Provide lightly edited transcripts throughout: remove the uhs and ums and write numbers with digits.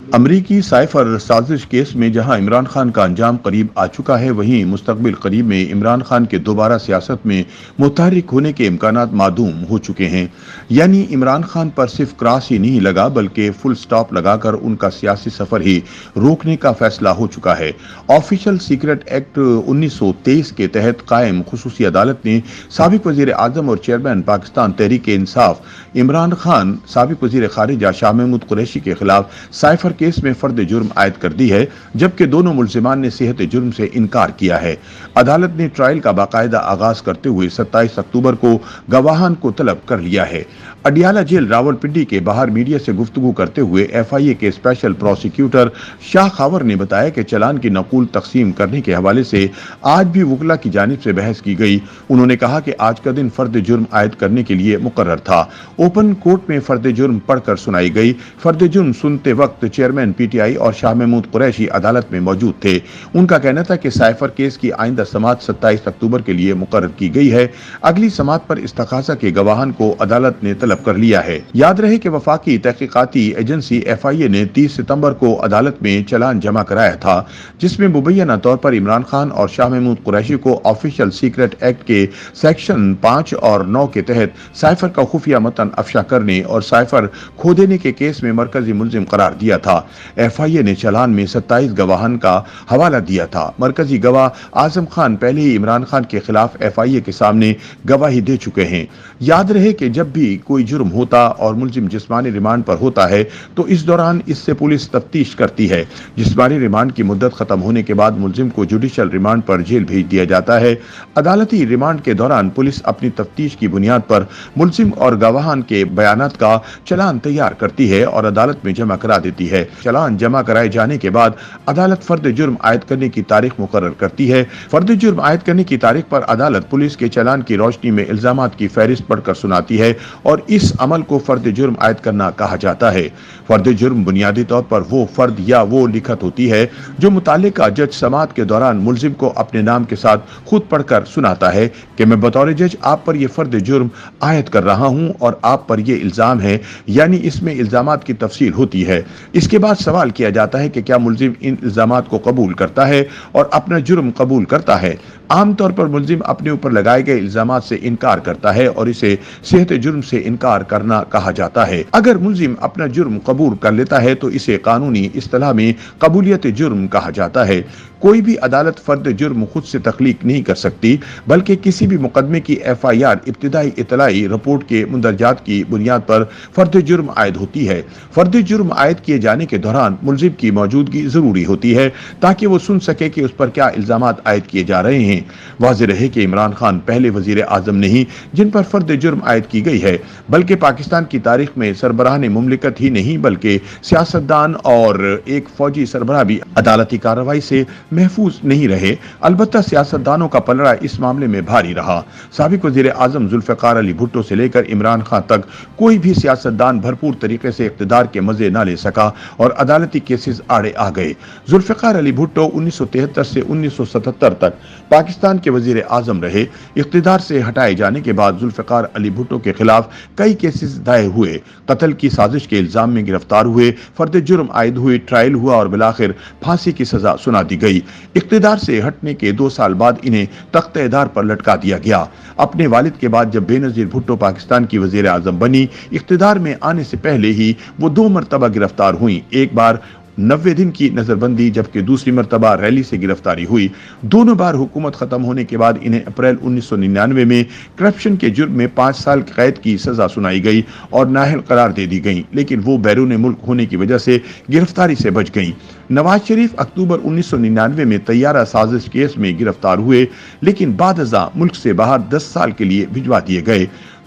امریکی سائفر سازش کیس میں جہاں عمران خان کا انجام قریب آ چکا ہے، وہیں مستقبل قریب میں عمران خان کے دوبارہ سیاست میں متحرک ہونے کے امکانات معدوم ہو چکے ہیں۔ یعنی عمران خان پر صرف کراس ہی نہیں لگا بلکہ فل سٹاپ لگا کر ان کا سیاسی سفر ہی روکنے کا فیصلہ ہو چکا ہے۔ آفیشل سیکرٹ ایکٹ 1923 کے تحت قائم خصوصی عدالت نے سابق وزیر اعظم اور چیئرمین پاکستان تحریک انصاف عمران خان، سابق وزیر خارجہ شاہ محمود قریشی کے خلاف سائفر کیس میں فرد جرم عائد کر دی ہے، جبکہ دونوں ملزمان نے صحت جرم سے انکار کیا ہے۔ عدالت نے ٹرائل کا باقاعدہ آغاز کرتے ہوئے 27 اکتوبر کو گواہان کو طلب کر لیا ہے۔ اڈیالہ جیل راولپنڈی کے باہر میڈیا سے گفتگو کرتے ہوئے ایف آئی اے کے اسپیشل پروسیکیوٹر شاہ خاور نے بتایا کہ چلان کی نقول تقسیم کرنے کے حوالے سے آج بھی وکلا کی جانب سے بحث کی گئی۔ انہوں نے کہا کہ آج کا دن فرد جرم عائد کرنے کے لیے مقرر تھا۔ اوپن کورٹ میں فرد جرم پڑھ کر سنائی گئی۔ فرد جرم سنتے وقت چیئرمین پی ٹی آئی اور شاہ محمود قریشی عدالت میں موجود تھے۔ ان کا کہنا تھا کہ سائفر کیس کی آئندہ سماعت 27 اکتوبر کے لیے مقرر کی گئی ہے۔ اگلی سماعت پر استغاثہ کے گواہان کو عدالت نے طلب کر لیا ہے۔ یاد رہے کہ وفاقی تحقیقاتی ایجنسی ایف آئی اے نے 30 ستمبر کو عدالت میں چلان جمع کرایا تھا، جس میں مبینہ طور پر عمران خان اور شاہ محمود قریشی کو آفیشل سیکرٹ ایکٹ کے سیکشن 5 اور 9 کے تحت سائفر کا خفیہ متن افشا کرنے اور سائفر کھو دینے کے کیس میں مرکزی ملزم قرار دیا تھا۔ ایف آئی اے نے چلان میں 27 گواہان کا حوالہ دیا تھا۔ مرکزی گواہ اعظم خان پہلے ہی عمران خان کے خلاف ایف آئی اے کے سامنے گواہی دے چکے ہیں۔ یاد رہے کہ جب بھی کوئی جرم ہوتا اور ملزم جسمانی ریمانڈ پر ہوتا ہے تو اس دوران اس سے پولیس تفتیش کرتی ہے۔ جسمانی ریمانڈ کی مدت ختم ہونے کے بعد ملزم کو جوڈیشل ریمانڈ پر جیل بھیج دیا جاتا ہے۔ عدالتی ریمانڈ کے دوران پولیس اپنی تفتیش کی بنیاد پر ملزم اور گواہان کے بیانات کا چلان تیار کرتی ہے اور عدالت میں جمع کرا دیتی ہے۔ چلان جمع کرائے جانے کے بعد عدالت فرد جرم عائد کرنے کی تاریخ مقرر کرتی ہے۔ فرد جرم عائد کرنے کی تاریخ پر عدالت پولیس کے چلان کی روشنی میں الزامات کی فہرست پڑھ کر سناتی ہے اور اس عمل کو فرد جرم عائد کرنا کہا جاتا ہے۔ فرد جرم بنیادی طور پر وہ فرد یا وہ لکھت ہوتی ہے جو متعلقہ جج سماعت کے دوران ملزم کو اپنے نام کے ساتھ خود پڑھ کر سناتا ہے کہ میں بطور جج آپ پر یہ فرد جرم عائد کر رہا ہوں اور آپ پر یہ الزام ہے، یعنی اس میں الزامات کی تفصیل ہوتی ہے۔ اس کے بعد سوال کیا جاتا ہے کہ کیا ملزم ان الزامات کو قبول کرتا ہے اور اپنا جرم قبول کرتا ہے۔ عام طور پر ملزم اپنے اوپر لگائے گئے الزامات سے انکار کرتا ہے اور اسے صحت جرم سے انکار کرنا کہا جاتا ہے۔ اگر ملزم اپنا جرم قبول کر لیتا ہے تو اسے قانونی اصطلاح میں قبولیت جرم کہا جاتا ہے۔ کوئی بھی عدالت فرد جرم خود سے تخلیق نہیں کر سکتی، بلکہ کسی بھی مقدمے کی ایف آئی آر ابتدائی اطلاعی رپورٹ کے مندرجات کی بنیاد پر فرد جرم عائد ہوتی ہے۔ فرد جرم عائد کیے جانے کے دوران ملزم کی موجودگی ضروری ہوتی ہے تاکہ وہ سن سکے کہ اس پر کیا الزامات عائد کیے جا رہے ہیں۔ واضح رہے کہ عمران خان پہلے وزیر اعظم نہیں جن پر فرد جرم عائد کی گئی ہے، بلکہ پاکستان کی تاریخ میں سربراہان مملکت ہی نہیں بلکہ سیاستدان اور ایک فوجی سربراہ بھی عدالتی کارروائی سے محفوظ نہیں رہے۔ البتہ سیاستدانوں کا پلڑا اس معاملے میں بھاری رہا۔ سابق وزیر اعظم ذوالفقار علی بھٹو سے لے کر عمران خان تک کوئی بھی سیاستدان بھرپور طریقے سے اقتدار کے مزے نہ لے سکا اور عدالتی کیسز آڑے آ گئے۔ ذوالفقار علی بھٹو 1973 سے 1977 تک پاکستان کے وزیر اعظم رہے۔ اقتدار سے ہٹائے جانے کے بعد ذوالفقار علی بھٹو کے خلاف کئی کیسز دائر ہوئے، قتل کی سازش کے الزام میں گرفتار ہوئے، فرد جرم عائد ہوئے، ٹرائل ہوا اور بالآخر پھانسی کی سزا سنا دی گئی۔ اقتدار سے ہٹنے کے 2 سال بعد انہیں تخت دار پر لٹکا دیا گیا۔ اپنے والد کے بعد جب بے نظیر بھٹو پاکستان کی وزیر اعظم بنی، اقتدار میں آنے سے پہلے ہی وہ 2 مرتبہ گرفتار ہوئیں، ایک بار 90 دن کی نظر بندی جبکہ دوسری مرتبہ ریلی سے گرفتاری ہوئی۔ دونوں بار حکومت ختم ہونے کے بعد انہیں اپریل 1999 میں کرپشن کے جرم میں 5 سال قید کی سزا سنائی گئی اور نااہل قرار دے دی گئی، لیکن وہ بیرون ملک ہونے کی وجہ سے گرفتاری سے بچ گئیں۔ نواز شریف اکتوبر 1999 میں طیارہ سازش کیس میں گرفتار ہوئے، لیکن بعد ازاں ملک سے باہر 10 سال کے لیے بھجوا دیے گئے۔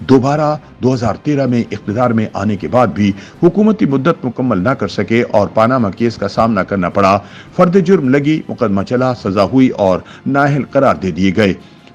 دوبارہ 2013 میں اقتدار میں آنے کے بعد بھی حکومتی مدت مکمل نہ کر سکے اور پاناما کیس کا سامنا کرنا پڑا۔ فرد جرم لگی، مقدمہ چلا، سزا ہوئی اور نااہل قرار دے دیے گئے۔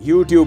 YouTube